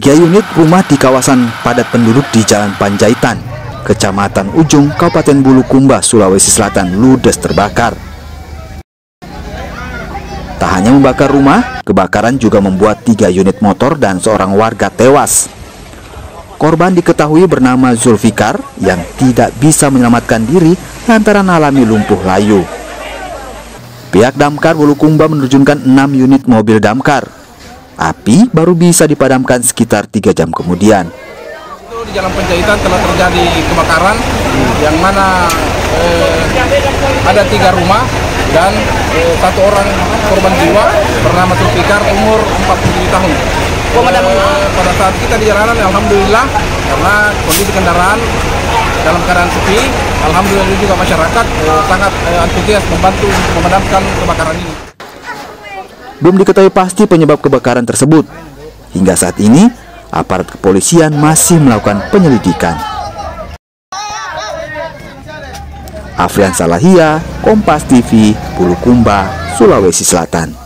3 unit rumah di kawasan padat penduduk di Jalan Panjaitan, Kecamatan Ujung, Kabupaten Bulukumba, Sulawesi Selatan ludes terbakar. Tak hanya membakar rumah, kebakaran juga membuat 3 unit motor dan seorang warga tewas. Korban diketahui bernama Zulfikar yang tidak bisa menyelamatkan diri lantaran alami lumpuh layu. Pihak damkar Bulukumba menerjunkan 6 unit mobil damkar. Api baru bisa dipadamkan sekitar 3 jam kemudian. Di Jalan Panjaitan telah terjadi kebakaran yang mana ada 3 rumah dan 1 orang korban jiwa bernama Zulfikar umur 47 tahun. Pada saat kita di jalanan, alhamdulillah karena kondisi kendaraan dalam keadaan sepi, alhamdulillah juga masyarakat sangat antusias membantu untuk memadamkan kebakaran ini. Belum diketahui pasti penyebab kebakaran tersebut. Hingga saat ini, aparat kepolisian masih melakukan penyelidikan. Afrian Salahia, Kompas TV, Bulukumba, Sulawesi Selatan.